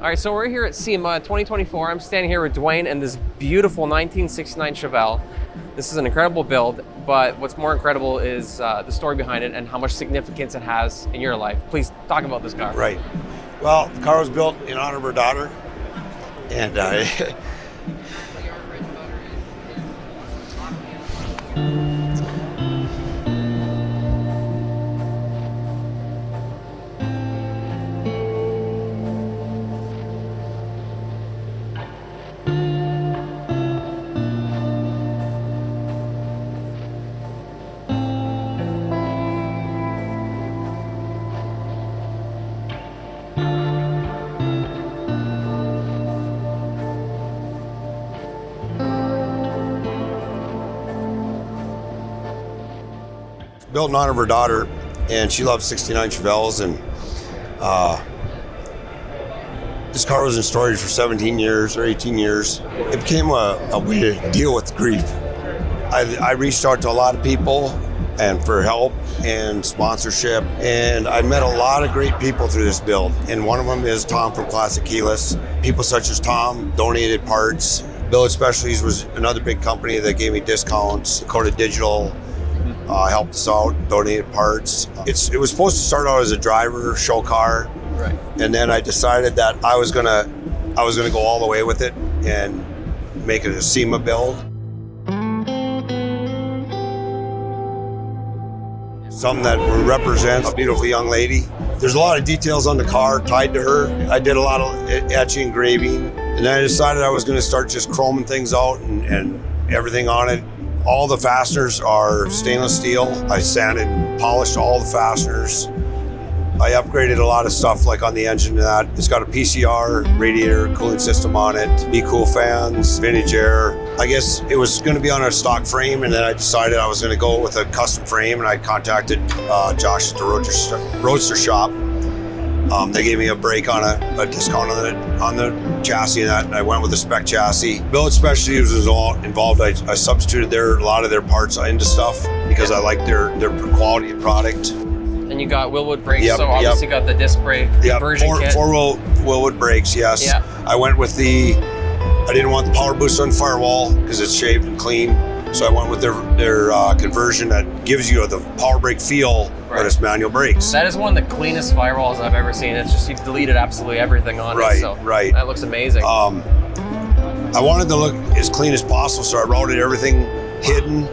All right, so we're here at SEMA 2024. I'm standing here with Duane and this beautiful 1969 Chevelle. This is an incredible build, but what's more incredible is the story behind it and how much significance it has in your life. Please talk about this car. Right. Well, the car was built in honor of her daughter, and built in honor of her daughter, and she loved 69 Chevelles, and this car was in storage for 17 years or 18 years. It became a way to deal with grief. I reached out to a lot of people and for help and sponsorship, and I met a lot of great people through this build, and one of them is Tom from Classic Keyless. People such as Tom donated parts. Billet Specialties was another big company that gave me discounts. Dakota Digital helped us out, donated parts. It was supposed to start out as a driver show car, right? And then I decided that I was gonna go all the way with it and make it a SEMA build. Something that represents a beautiful young lady. There's a lot of details on the car tied to her. I did a lot of etching, engraving, and then I decided I was gonna start just chroming things out and everything on it. All the fasteners are stainless steel. I sanded and polished all the fasteners. I upgraded a lot of stuff like on the engine and that. It's got a PCR radiator cooling system on it, Be-Cool fans, vintage air. I guess it was gonna be on a stock frame, and then I decided I was gonna go with a custom frame, and I contacted Josh at the Roadster Shop. They gave me a break on a discount on the chassis and that, and I went with a spec chassis. Billet Specialties was all involved. I substituted a lot of their parts into stuff because I like their quality of product. And you got Willwood brakes, so obviously you got the disc brake conversion kit. Four-wheel Willwood brakes, yes. Yeah. I went with I didn't want the power boost on the firewall because it's shaved and clean. So I went with their conversion that gives you the power brake feel, but it's manual brakes. That is one of the cleanest firewalls I've ever seen. It's just, you've deleted absolutely everything on it. So right. That looks amazing. I wanted to look as clean as possible, so I routed everything hidden.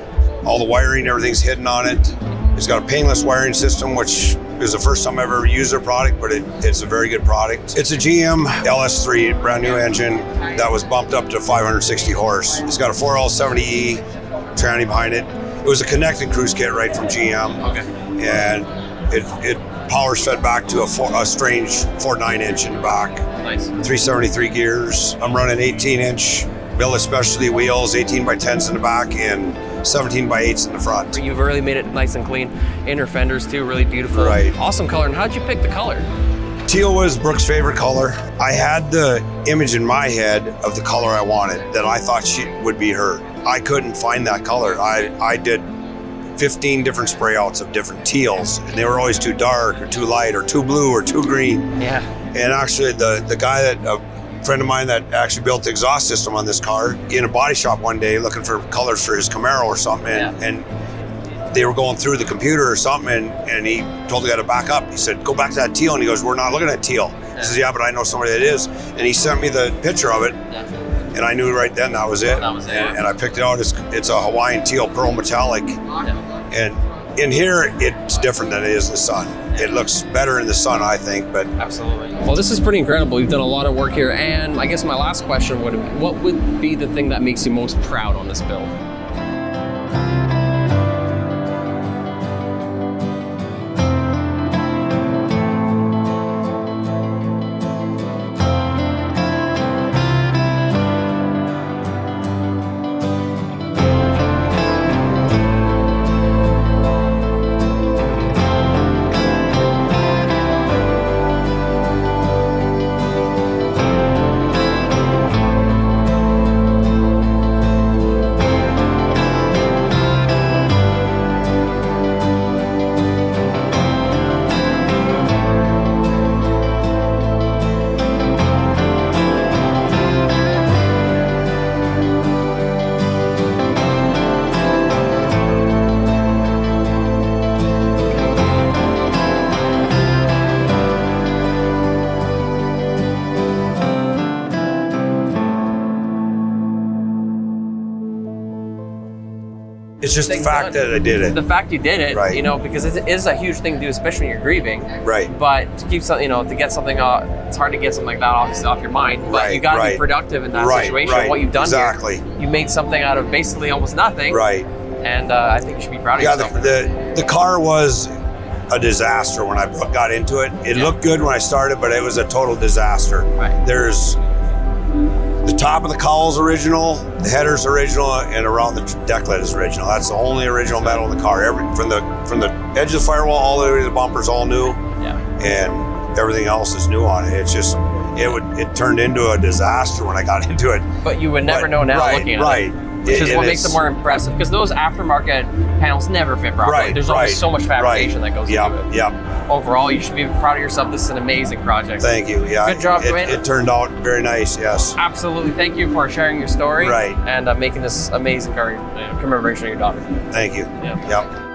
All the wiring, everything's hidden on it. It's got a painless wiring system, which is the first time I've ever used their product, but it's a very good product. It's a GM LS3, brand new engine that was bumped up to 560 horse. It's got a 4L70E tranny behind it. It was a connected cruise kit right from GM. Okay. And it power's fed back to a strange 4.9 inch in the back. Nice. 373 gears. I'm running 18-inch Billet Specialty wheels, 18 by 10s in the back and 17 by 8s in the front. You've really made it nice and clean. Inner fenders too, really beautiful. Right. Awesome color. And how'd you pick the color? Teal was Brooke's favorite color. I had the image in my head of the color I wanted that I thought she would be her. I couldn't find that color. I did 15 different spray outs of different teals, and they were always too dark or too light or too blue or too green. Yeah. And actually the guy a friend of mine that actually built the exhaust system on this car in a body shop one day looking for colors for his Camaro or something, and they were going through the computer or something, and he told the guy to back up. He said, go back to that teal. And he goes, we're not looking at teal. He says, yeah, but I know somebody that is. And he sent me the picture of it. And I knew right then that was it. That was it. And I picked it out. It's a Hawaiian teal pearl metallic. And in here, it's different than it is in the sun. It looks better in the sun, I think, but. Absolutely. Well, this is pretty incredible. You've done a lot of work here. And I guess my last question would be, what would be the thing that makes you most proud on this build? It's just the thing fact done. that I did it. The fact you did it, Right. you know, because it is a huge thing to do, especially when you're grieving. Right. But to keep something, you know, to get something, it's hard to get something like that obviously off your mind. But Right, you got to right. be productive in that Right, situation. right. What you've done Exactly. here, you made something out of basically almost nothing. Right. And I think you should be proud of Yeah, yourself. the car was a disaster when I got into it. It looked good when I started, but it was a total disaster. Right. There's the top of the cowl's original, the header's original, and around the deck lid is original. That's the only original metal in the car. From the edge of the firewall all the way to the bumper's all new, Yeah. and everything else is new on it. It's just it turned into a disaster when I got into it. But you would never know now right, looking at right. it. Which is what makes it more impressive, because those aftermarket panels never fit properly. Right, There's always so much fabrication that goes Yep, into it. Yep. Overall, you should be proud of yourself. This is an amazing project. Thank you. Yeah. Good job, Duane. It turned out very nice. Yes. Absolutely. Thank you for sharing your story. Right. And making this amazing commemoration of your daughter. Thank you. Yeah. Yep.